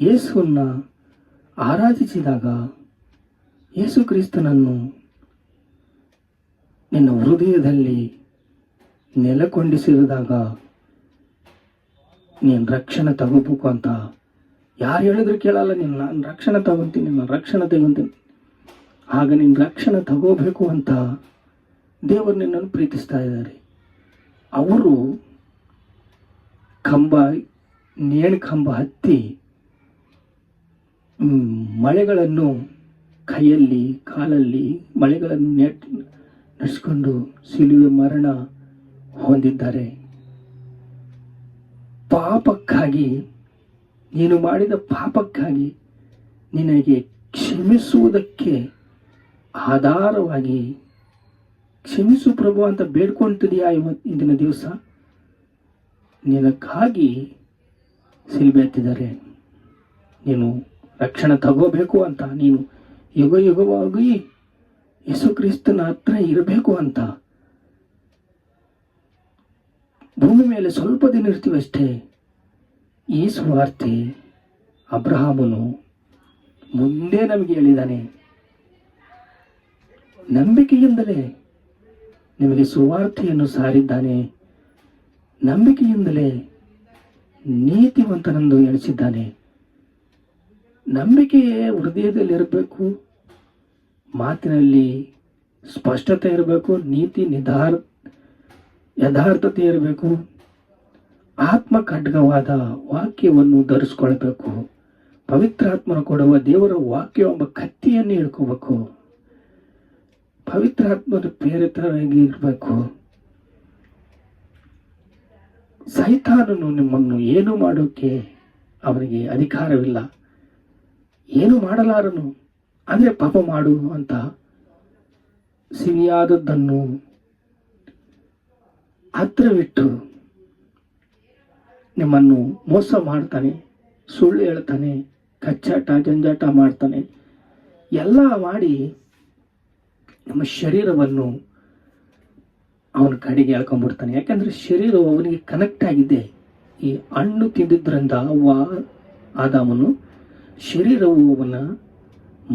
ಯೇಸುವನ್ನು ಆರಾಧಿಸಿದಾಗ, ಯೇಸು ಕ್ರಿಸ್ತನನ್ನು ನಿನ್ನ ಹೃದಯದಲ್ಲಿ ನೆಲೆಕೊಂಡಿಸಿದಾಗ ನೀನು ರಕ್ಷಣೆ ತಗೋಬೇಕು ಅಂತ ಯಾರು ಹೇಳಿದ್ರು ಕೇಳಲ್ಲ. ನಾನು ರಕ್ಷಣೆ ತಗೊತೀನಿ, ನಾನು ರಕ್ಷಣೆ ತಗೊತೀನಿ. ಆಗ ನೀನು ರಕ್ಷಣೆ ತಗೋಬೇಕು ಅಂತ ದೇವರು ನಿನ್ನನ್ನು ಪ್ರೀತಿಸ್ತಾ ಇದ್ದಾರೆ. ಅವರು ನೇಣು ಕಂಬ ಹತ್ತಿ ಮಳೆಗಳನ್ನು ಕೈಯಲ್ಲಿ ಕಾಲಲ್ಲಿ ಮಳೆಗಳನ್ನು ನಡೆಸ್ಕೊಂಡು ಶಿಲುಬೆ ಮರಣ ಹೊಂದಿದ್ದಾರೆ. ಪಾಪಕ್ಕಾಗಿ, ನೀನು ಮಾಡಿದ ಪಾಪಕ್ಕಾಗಿ ನಿನಗೆ ಕ್ಷಮಿಸುವುದಕ್ಕೆ ಆಧಾರವಾಗಿ ಕ್ಷಮಿಸು ಪ್ರಭು ಅಂತ ಬೇಡ್ಕೊಳ್ತಿದೆಯಾ ಇಂದಿನ ದಿವಸ? ನಿನಗಾಗಿ ಶಿಲುಬೆ ಎತ್ತಿದ್ದಾರೆ. ನೀನು ರಕ್ಷಣೆ ತಗೋಬೇಕು ಅಂತ, ನೀನು ಯುಗವಾಗಿ ಯೇಸು ಕ್ರಿಸ್ತನ ಹತ್ರ ಇರಬೇಕು ಅಂತ. ಭೂಮಿ ಮೇಲೆ ಸ್ವಲ್ಪ ದಿನ ಇರ್ತೀವಷ್ಟೇ. ಈ ಸುವಾರ್ತೆ ಅಬ್ರಹಾಮನು ಮುಂದೆ ನಮಗೆ ಹೇಳಿದ್ದಾನೆ. ನಂಬಿಕೆಯಿಂದಲೇ ನಿಮಗೆ ಸುವಾರ್ತೆಯನ್ನು ಸಾರಿದ್ದಾನೆ. ನಂಬಿಕೆಯಿಂದಲೇ ನೀತಿವಂತನೆಂದು ಎಣಿಸಿದ್ದಾನೆ. ನಂಬಿಕೆಯೇ ಹೃದಯದಲ್ಲಿರಬೇಕು, ಮಾತಿನಲ್ಲಿ ಸ್ಪಷ್ಟತೆ ಇರಬೇಕು, ನೀತಿ ಯಥಾರ್ಥತೆ ಇರಬೇಕು, ಆತ್ಮ ಖಡ್ಗವಾದ ವಾಕ್ಯವನ್ನು ಧರಿಸ್ಕೊಳ್ಬೇಕು, ಪವಿತ್ರಾತ್ಮನ ಕೊಡುವ ದೇವರ ವಾಕ್ಯವೆಂಬ ಕತ್ತಿಯನ್ನು ಹಿಡ್ಕೋಬೇಕು, ಪವಿತ್ರಾತ್ಮನ ಪ್ರೇರಿತರಾಗಿ ಇರಬೇಕು. ಸೈತಾನನು ನಿಮ್ಮನ್ನು ಏನು ಮಾಡೋಕ್ಕೆ ಅವನಿಗೆ ಅಧಿಕಾರವಿಲ್ಲ. ಏನು ಮಾಡಲಾರನು ಅಂದರೆ ಪಾಪ ಮಾಡು ಅಂತ ಸಿಹಿಯಾದದ್ದನ್ನು ಹತ್ರವಿಟ್ಟು ನಿಮ್ಮನ್ನು ಮೋಸ ಮಾಡ್ತಾನೆ, ಸುಳ್ಳು ಹೇಳ್ತಾನೆ, ಕಚ್ಚಾಟ ಜಂಜಾಟ ಮಾಡ್ತಾನೆ. ಎಲ್ಲ ಮಾಡಿ ನಮ್ಮ ಶರೀರವನ್ನು ಅವನ ಕಡೆಗೆ ಎಳ್ಕೊಂಡ್ಬಿಡ್ತಾನೆ. ಯಾಕಂದರೆ ಶರೀರವು ಅವನಿಗೆ ಕನೆಕ್ಟ್ ಆಗಿದೆ. ಈ ಹಣ್ಣು ತಿಂದಿದ್ದರಿಂದ ಆದಾಮನು ಶರೀರವು ಅವನ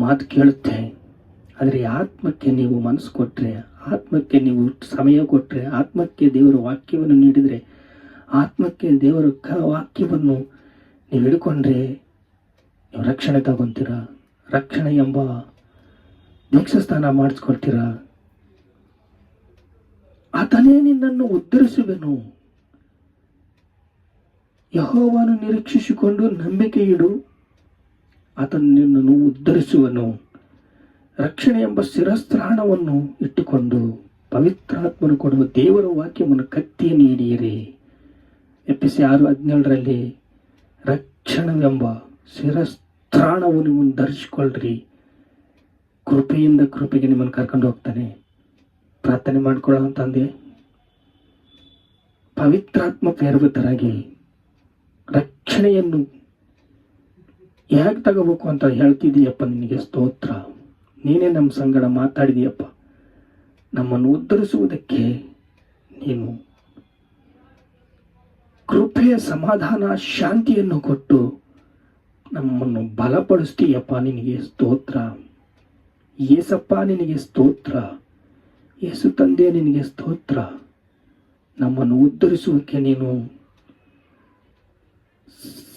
ಮಾತು ಕೇಳುತ್ತೆ. ಆದರೆ ಆತ್ಮಕ್ಕೆ ನೀವು ಮನಸ್ಸು ಕೊಟ್ಟರೆ, ಆತ್ಮಕ್ಕೆ ನೀವು ಸಮಯ ಕೊಟ್ಟರೆ, ಆತ್ಮಕ್ಕೆ ದೇವರ ವಾಕ್ಯವನ್ನು ನೀಡಿದರೆ, ಆತ್ಮಕ್ಕೆ ದೇವರ ವಾಕ್ಯವನ್ನು ನೀವು ಹಿಡ್ಕೊಂಡ್ರೆ ನೀವು ರಕ್ಷಣೆ ತಗೊತೀರ. ರಕ್ಷಣೆ ಎಂಬ ದೀಕ್ಷಾಸ್ಥಾನ ಮಾಡಿಸ್ಕೊಳ್ತೀರ. ಆತನೇ ನಿನ್ನನ್ನು ಉದ್ಧರಿಸುವೆನು. ಯೆಹೋವನು ನಿರೀಕ್ಷಿಸಿಕೊಂಡು ನಂಬಿಕೆ ಇಡು, ಆತನು ನಿನ್ನನ್ನು ಉದ್ಧರಿಸುವನು. ರಕ್ಷಣೆ ಎಂಬ ಶಿರಸ್ತ್ರಾಣವನ್ನು ಇಟ್ಟುಕೊಂಡು ಪವಿತ್ರಾತ್ಮನು ಕೊಡುವ ದೇವರ ವಾಕ್ಯವನ್ನು ಕತ್ತಿಯನ್ನು ಹಿಡಿಯಿರಿ. ಎಫೆಸ 6:17 ರಕ್ಷಣೆವೆಂಬ ಶಿರಸ್ತ್ರಾಣವನ್ನು ನಿಮ್ಮನ್ನು ಧರಿಸಿಕೊಳ್ಳ್ರಿ. ಕೃಪೆಯಿಂದ ಕೃಪೆಗೆ ನಿಮ್ಮನ್ನು ಕರ್ಕೊಂಡು ಹೋಗ್ತಾನೆ. ಪ್ರಾರ್ಥನೆ ಮಾಡ್ಕೊಳ್ಳೋ ತಂದೆ, ಪವಿತ್ರಾತ್ಮ ಪ್ರೇರಿತರಾಗಿ ರಕ್ಷಣೆಯನ್ನು ಹೇಗೆ ತಗೋಬೇಕು ಅಂತ ಹೇಳ್ತಿದೀಯಪ್ಪ. ನಿನಗೆ ಸ್ತೋತ್ರ. ನೀನೇ ನಮ್ಮ ಸಂಗಡ ಮಾತಾಡಿದೀಯಪ್ಪ. ನಮ್ಮನ್ನು ಉದ್ಧರಿಸುವುದಕ್ಕೆ ನೀನು ಕೃಪೆಯ ಸಮಾಧಾನ ಶಾಂತಿಯನ್ನು ಕೊಟ್ಟು ನಮ್ಮನ್ನು ಬಲಪಡಿಸ್ತೀಯಪ್ಪ. ನಿನಗೆ ಸ್ತೋತ್ರ. ಯೇಸಪ್ಪ ನಿನಗೆ ಸ್ತೋತ್ರ. ಯೇಸು ತಂದೆ ನಿನಗೆ ಸ್ತೋತ್ರ. ನಮ್ಮನ್ನು ಉದ್ಧರಿಸುವುದಕ್ಕೆ ನೀನು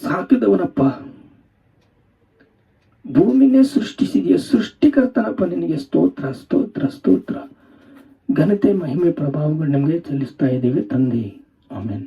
ಸಾಕಿದವನಪ್ಪ. ಭೂಮಿನೇ ಸೃಷ್ಟಿಸಿದೆಯ ಸೃಷ್ಟಿಕರ್ತನಪ್ಪ. ನಿನಗೆ ಸ್ತೋತ್ರ ಸ್ತೋತ್ರ ಸ್ತೋತ್ರ. ಘನತೆ ಮಹಿಮೆ ಪ್ರಭಾವಗಳು ನಿಮಗೆ ಸಲ್ಲಿಸ್ತಾ ಇದ್ದೇವೆ ತಂದೆ. ಆಮೆನ್.